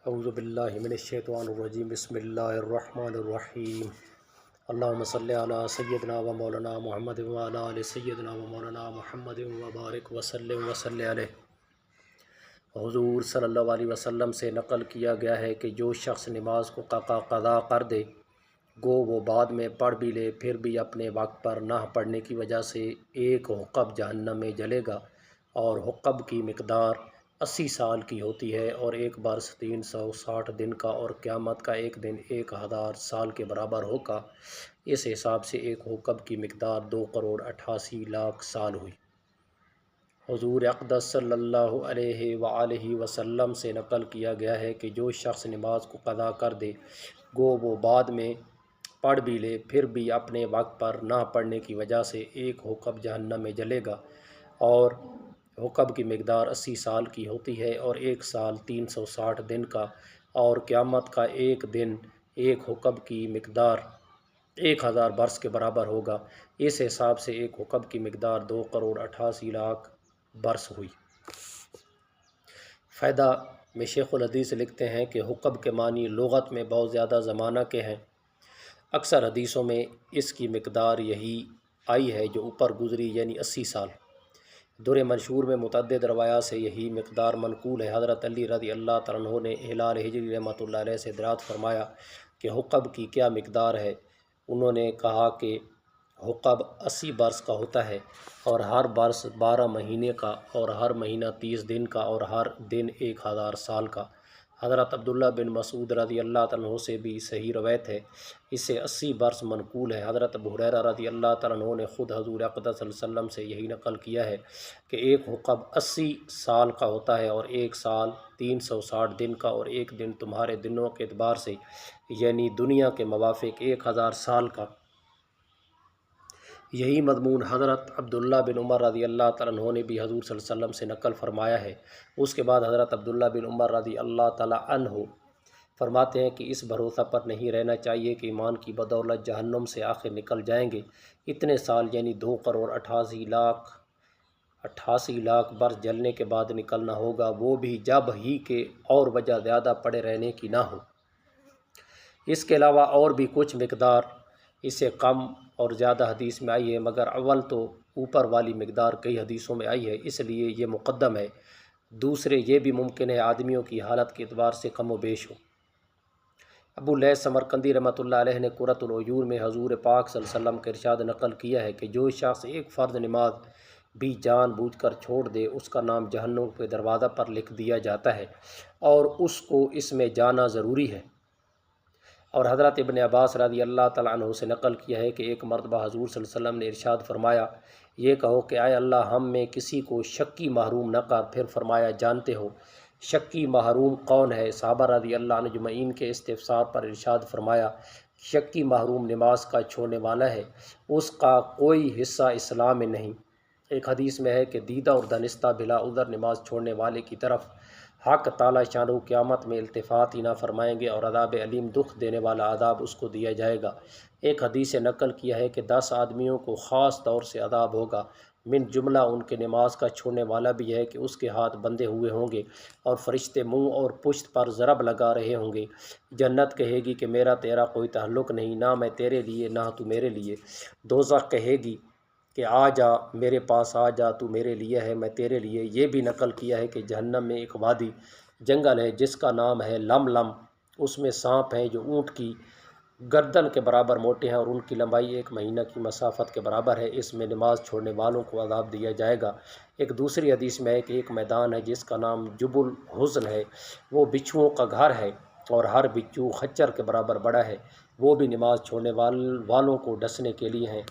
اعوذ باللہ من الشیطان الرجیم بسم اللہ الرحمن الرحیم اللہم صلی علی سیدنا و مولانا محمد و علی آل سیدنا و مولانا محمد و بارک وسلم علیہ۔ حضور صلی اللہ علیہ وسلم سے نقل کیا گیا ہے کہ جو شخص نماز کو قضا کر دے گو وہ بعد میں پڑھ بھی لے پھر بھی اپنے وقت پر نہ پڑھنے کی وجہ سے ایک حقب جہنم میں جلے گا، اور حقب کی مقدار 80 سال کی ہوتی ہے، اور ایک برس 360 دن کا، اور قیامت کا ایک دن 1000 سال کے برابر ہوگا۔ اس حساب سے ایک حقب کی مقدار 2,88,00,000 سال ہوئی۔ حضور اقدس صلی اللہ علیہ وآلہ وسلم سے نقل کیا گیا ہے کہ جو شخص نماز کو قضا کر دے گو وہ بعد میں پڑھ بھی لے پھر بھی اپنے وقت پر نہ پڑھنے کی وجہ سے ایک حقب جہنم میں جلے گا، اور حقب کی مقدار 80 سال کی ہوتی ہے، اور ایک سال 360 دن کا، اور قیامت کا ایک دن ایک حقب کی مقدار 1000 برس کے برابر ہوگا۔ اس حساب سے ایک حقب کی مقدار 2,88,00,000 برس ہوئی۔ فائدہ میں شیخ الحدیث لکھتے ہیں کہ حقب کے معنی لغت میں بہت زیادہ زمانہ کے ہیں۔ اکثر حدیثوں میں اس کی مقدار یہی آئی ہے جو اوپر گزری، یعنی 80 سال۔ در منشور میں متعدد روایات سے یہی مقدار منقول ہے۔ حضرت علی رضی اللہ تعالیٰ عنہ نے ہلال ہجری رحمۃ اللہ علیہ سے دریافت فرمایا کہ حقب کی کیا مقدار ہے؟ انہوں نے کہا کہ حقب 80 برس کا ہوتا ہے، اور ہر برس 12 مہینے کا، اور ہر مہینہ 30 دن کا، اور ہر دن 1000 سال کا۔ حضرت عبداللہ بن مسعود رضی اللہ تعالیٰ عنہ سے بھی صحیح روایت ہے، اس سے 80 برس منقول ہے۔ حضرت ابو ہریرہ رضی اللہ تعالیٰ عنہ نے خود حضور اقدس صلی اللہ علیہ وسلم سے یہی نقل کیا ہے کہ ایک حقب 80 سال کا ہوتا ہے، اور ایک سال 360 دن کا، اور ایک دن تمہارے دنوں کے اعتبار سے یعنی دنیا کے موافق 1000 سال کا۔ یہی مضمون حضرت عبداللہ بن عمر رضی اللہ تعالیٰ عنہ نے بھی حضور صلی اللہ علیہ وسلم سے نقل فرمایا ہے۔ اس کے بعد حضرت عبداللہ بن عمر رضی اللہ تعالیٰ عنہ فرماتے ہیں کہ اس بھروسہ پر نہیں رہنا چاہیے کہ ایمان کی بدولت جہنم سے آخر نکل جائیں گے۔ اتنے سال یعنی 2,88,00,000 برس جلنے کے بعد نکلنا ہوگا، وہ بھی جب ہی کہ اور وجہ زیادہ پڑے رہنے کی نہ ہو۔ اس کے علاوہ اور بھی کچھ مقدار اس سے کم اور زیادہ حدیث میں آئی ہے، مگر اول تو اوپر والی مقدار کئی حدیثوں میں آئی ہے، اس لیے یہ مقدم ہے۔ دوسرے یہ بھی ممکن ہے آدمیوں کی حالت کے اعتبار سے کم و بیش ہو۔ ابو لیث سمرقندی رحمۃ اللہ علیہ نے قرۃ العیون میں حضور پاک صلی اللہ علیہ وسلم کا ارشاد نقل کیا ہے کہ جو شخص ایک فرض نماز بھی جان بوجھ کر چھوڑ دے اس کا نام جہنم کے دروازہ پر لکھ دیا جاتا ہے، اور اس کو اس میں جانا ضروری ہے۔ اور حضرت ابن عباس رضی اللہ تعالیٰ عنہ سے نقل کیا ہے کہ ایک مرتبہ حضور صلی اللہ علیہ وسلم نے ارشاد فرمایا، یہ کہو کہ اے اللہ ہم میں کسی کو شکی محروم نہ کر۔ پھر فرمایا، جانتے ہو شکی محروم کون ہے؟ صحابہ رضی اللہ عنہ اجمعین کے استفسار پر ارشاد فرمایا، شکی محروم نماز کا چھوڑنے والا ہے، اس کا کوئی حصہ اسلام میں نہیں۔ ایک حدیث میں ہے کہ دیدہ اور دانستہ بلا عذر نماز چھوڑنے والے کی طرف حق تعالی شانہ قیامت میں التفات ہی نہ فرمائیں گے، اور عذاب علیم دکھ دینے والا عذاب اس کو دیا جائے گا۔ ایک حدیث سے نقل کیا ہے کہ 10 آدمیوں کو خاص طور سے عذاب ہوگا، من جملہ ان کے نماز کا چھوڑنے والا بھی ہے کہ اس کے ہاتھ بندھے ہوئے ہوں گے، اور فرشتے منہ اور پشت پر ضرب لگا رہے ہوں گے۔ جنت کہے گی کہ میرا تیرا کوئی تعلق نہیں، نہ میں تیرے لیے نہ تو میرے لیے۔ دوزخ کہے گی کہ آ جا میرے پاس، آ جا تو میرے لیے ہے میں تیرے لیے۔ یہ بھی نقل کیا ہے کہ جہنم میں ایک وادی جنگل ہے جس کا نام ہے لم، اس میں سانپ ہیں جو اونٹ کی گردن کے برابر موٹے ہیں، اور ان کی لمبائی 1 مہینہ کی مسافت کے برابر ہے۔ اس میں نماز چھوڑنے والوں کو عذاب دیا جائے گا۔ ایک دوسری حدیث میں ہے کہ ایک میدان ہے جس کا نام جب الحزن ہے، وہ بچھوؤں کا گھر ہے، اور ہر بچھو خچر کے برابر بڑا ہے، وہ بھی نماز چھوڑنے والوں کو ڈسنے کے لیے ہیں۔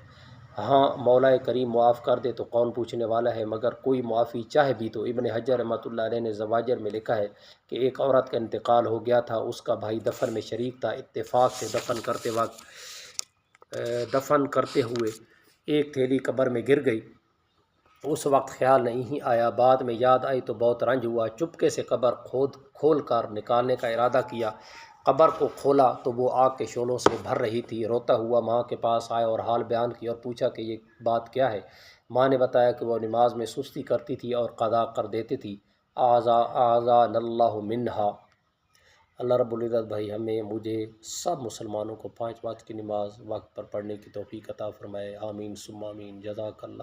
ہاں مولا کریم معاف کر دے تو کون پوچھنے والا ہے، مگر کوئی معافی چاہے بھی تو۔ ابن حجر رحمۃ اللہ علیہ نے زواجر میں لکھا ہے کہ ایک عورت کا انتقال ہو گیا تھا، اس کا بھائی دفن میں شریک تھا، اتفاق سے دفن کرتے ہوئے ایک تھیلی قبر میں گر گئی۔ اس وقت خیال نہیں آیا، بعد میں یاد آئی تو بہت رنج ہوا، چپکے سے قبر کھول کر نکالنے کا ارادہ کیا۔ قبر کو کھولا تو وہ آگ کے شعلوں سے بھر رہی تھی۔ روتا ہوا ماں کے پاس آیا اور حال بیان کیا، اور پوچھا کہ یہ بات کیا ہے؟ ماں نے بتایا کہ وہ نماز میں سستی کرتی تھی اور قضا کر دیتی تھی۔ اعاذنا اللہ منہا۔ اللہ رب العزت بھائی ہمیں مجھے سب مسلمانوں کو 5 وقت کی نماز وقت پر پڑھنے کی توفیق عطا فرمائے، آمین ثم آمین، جزاک اللہ۔